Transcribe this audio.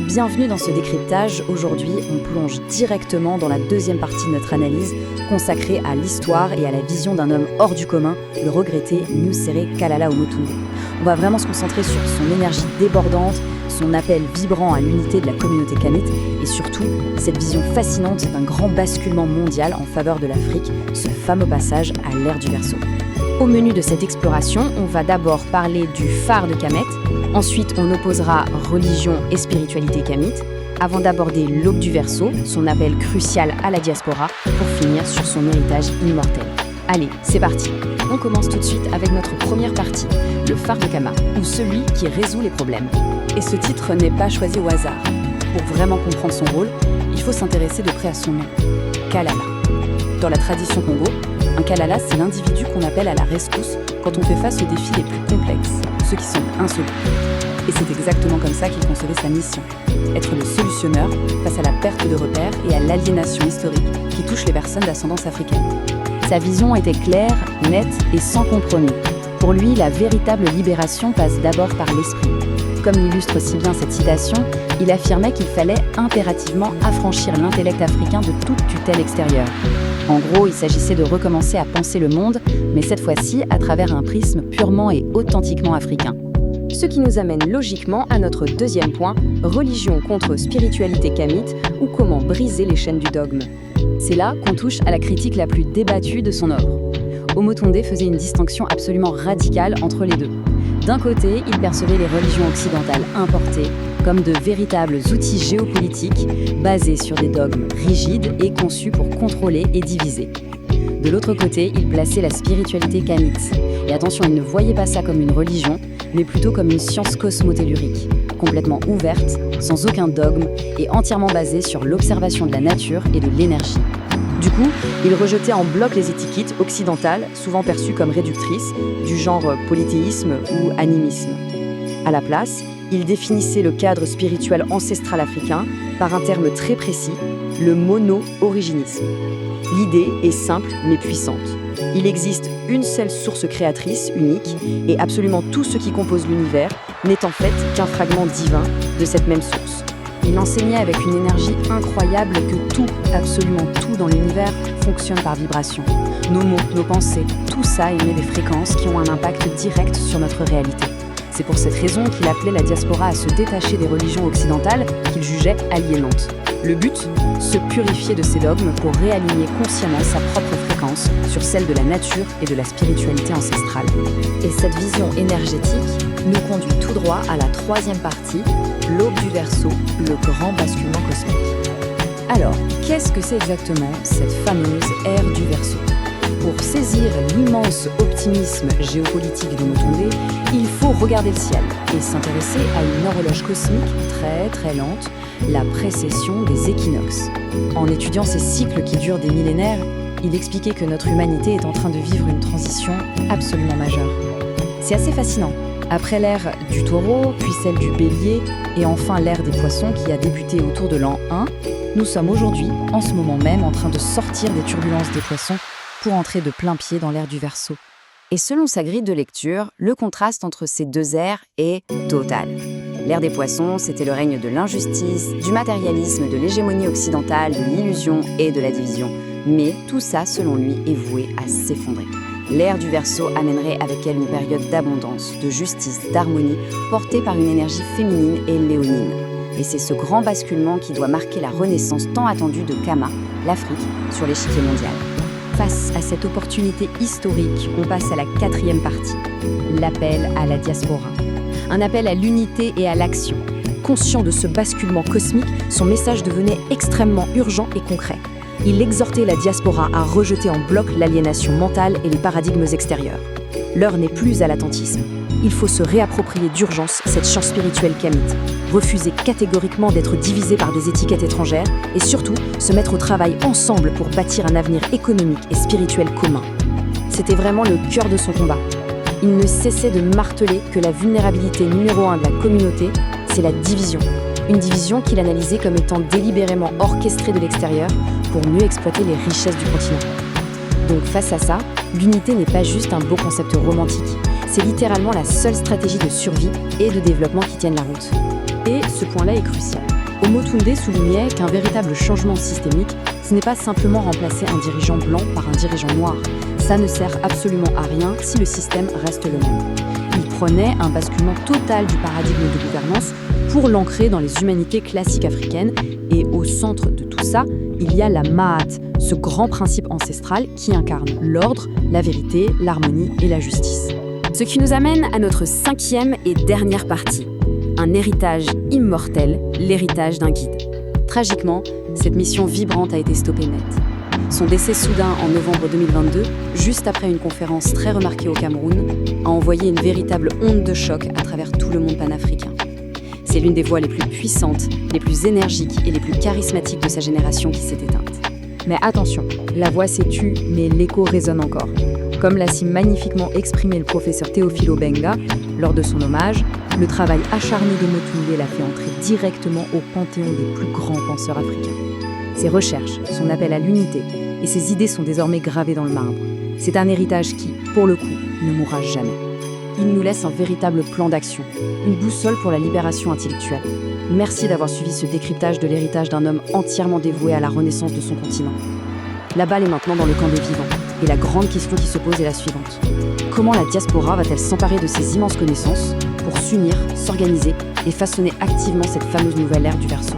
Bienvenue dans ce décryptage. Aujourd'hui, on plonge directement dans la deuxième partie de notre analyse consacrée à l'histoire et à la vision d'un homme hors du commun, le regretté Nusere Kalala Omotunde. On va vraiment se concentrer sur son énergie débordante, son appel vibrant à l'unité de la communauté kamite et surtout cette vision fascinante d'un grand basculement mondial en faveur de l'Afrique, ce fameux passage à l'ère du Verseau. Au menu de cette exploration, on va d'abord parler du phare de Kemet, ensuite on opposera religion et spiritualité kamite, avant d'aborder l'aube du Verseau, son appel crucial à la diaspora, pour finir sur son héritage immortel. Allez, c'est parti. On commence tout de suite avec notre première partie, le phare de Kama, ou celui qui résout les problèmes. Et ce titre n'est pas choisi au hasard. Pour vraiment comprendre son rôle, il faut s'intéresser de près à son nom, Kalala. Dans la tradition Congo, un Kalala, c'est l'individu qu'on appelle à la rescousse quand on fait face aux défis les plus complexes, ceux qui sont insolubles. Et c'est exactement comme ça qu'il concevait sa mission, être le solutionneur face à la perte de repères et à l'aliénation historique qui touche les personnes d'ascendance africaine. Sa vision était claire, nette et sans compromis. Pour lui, la véritable libération passe d'abord par l'esprit. Comme l'illustre si bien cette citation, il affirmait qu'il fallait impérativement affranchir l'intellect africain de toute tutelle extérieure. En gros, il s'agissait de recommencer à penser le monde, mais cette fois-ci à travers un prisme purement et authentiquement africain. Ce qui nous amène logiquement à notre deuxième point, religion contre spiritualité kamite ou comment briser les chaînes du dogme. C'est là qu'on touche à la critique la plus débattue de son œuvre. Omotunde faisait une distinction absolument radicale entre les deux. D'un côté, il percevait les religions occidentales importées comme de véritables outils géopolitiques basés sur des dogmes rigides et conçus pour contrôler et diviser. De l'autre côté, il plaçait la spiritualité kamite. Et attention, il ne voyait pas ça comme une religion, mais plutôt comme une science cosmotellurique, complètement ouverte, sans aucun dogme et entièrement basée sur l'observation de la nature et de l'énergie. Du coup, il rejetait en bloc les étiquettes occidentales, souvent perçues comme réductrices, du genre polythéisme ou animisme. À la place, il définissait le cadre spirituel ancestral africain par un terme très précis, le mono-originisme. L'idée est simple mais puissante. Il existe une seule source créatrice, unique, et absolument tout ce qui compose l'univers n'est en fait qu'un fragment divin de cette même source. Il enseignait avec une énergie incroyable que tout, absolument tout dans l'univers fonctionne par vibration. Nos mots, nos pensées, tout ça émet des fréquences qui ont un impact direct sur notre réalité. C'est pour cette raison qu'il appelait la diaspora à se détacher des religions occidentales qu'il jugeait aliénantes. Le but, se purifier de ces dogmes pour réaligner consciemment sa propre fréquence sur celle de la nature et de la spiritualité ancestrale. Et cette vision énergétique nous conduit tout droit à la troisième partie, l'aube du Verseau, le grand basculement cosmique. Alors, qu'est-ce que c'est exactement cette fameuse ère du Verseau ? Pour saisir l'immense optimisme géopolitique d'Omotunde, il faut regarder le ciel et s'intéresser à une horloge cosmique très lente, la précession des équinoxes. En étudiant ces cycles qui durent des millénaires, il expliquait que notre humanité est en train de vivre une transition absolument majeure. C'est assez fascinant. Après l'ère du Taureau, puis celle du Bélier, et enfin l'ère des Poissons qui a débuté autour de l'an 1, nous sommes aujourd'hui, en ce moment même, en train de sortir des turbulences des Poissons pour entrer de plein pied dans l'ère du Verseau. Et selon sa grille de lecture, le contraste entre ces deux ères est total. L'ère des Poissons, c'était le règne de l'injustice, du matérialisme, de l'hégémonie occidentale, de l'illusion et de la division. Mais tout ça, selon lui, est voué à s'effondrer. L'ère du Verseau amènerait avec elle une période d'abondance, de justice, d'harmonie, portée par une énergie féminine et léonine. Et c'est ce grand basculement qui doit marquer la renaissance tant attendue de Kama, l'Afrique, sur l'échiquier mondial. Face à cette opportunité historique, on passe à la quatrième partie, l'appel à la diaspora. Un appel à l'unité et à l'action. Conscient de ce basculement cosmique, son message devenait extrêmement urgent et concret. Il exhortait la diaspora à rejeter en bloc l'aliénation mentale et les paradigmes extérieurs. L'heure n'est plus à l'attentisme. Il faut se réapproprier d'urgence cette science spirituelle kamite, refuser catégoriquement d'être divisé par des étiquettes étrangères et surtout se mettre au travail ensemble pour bâtir un avenir économique et spirituel commun. C'était vraiment le cœur de son combat. Il ne cessait de marteler que la vulnérabilité numéro 1 de la communauté, c'est la division. Une division qu'il analysait comme étant délibérément orchestrée de l'extérieur pour mieux exploiter les richesses du continent. Donc face à ça, l'unité n'est pas juste un beau concept romantique, c'est littéralement la seule stratégie de survie et de développement qui tienne la route. Et ce point-là est crucial. Omotunde soulignait qu'un véritable changement systémique, ce n'est pas simplement remplacer un dirigeant blanc par un dirigeant noir. Ça ne sert absolument à rien si le système reste le même. Il prônait un basculement total du paradigme de gouvernance pour l'ancrer dans les humanités classiques africaines. Et au centre de tout ça, il y a la Maat, ce grand principe ancestral qui incarne l'ordre, la vérité, l'harmonie et la justice. Ce qui nous amène à notre 5e et dernière partie. Un héritage immortel, l'héritage d'un guide. Tragiquement, cette mission vibrante a été stoppée net. Son décès soudain en novembre 2022, juste après une conférence très remarquée au Cameroun, a envoyé une véritable onde de choc à travers tout le monde panafricain. C'est l'une des voix les plus puissantes, les plus énergiques et les plus charismatiques de sa génération qui s'est éteinte. Mais attention, la voix s'est tue, mais l'écho résonne encore. Comme l'a si magnifiquement exprimé le professeur Théophile Obenga lors de son hommage, le travail acharné de Motunde l'a fait entrer directement au panthéon des plus grands penseurs africains. Ses recherches, son appel à l'unité et ses idées sont désormais gravées dans le marbre. C'est un héritage qui, pour le coup, ne mourra jamais. Il nous laisse un véritable plan d'action, une boussole pour la libération intellectuelle. Merci d'avoir suivi ce décryptage de l'héritage d'un homme entièrement dévoué à la renaissance de son continent. La balle est maintenant dans le camp des vivants, et la grande question qui se pose est la suivante. Comment la diaspora va-t-elle s'emparer de ces immenses connaissances pour s'unir, s'organiser et façonner activement cette fameuse nouvelle ère du Verseau ?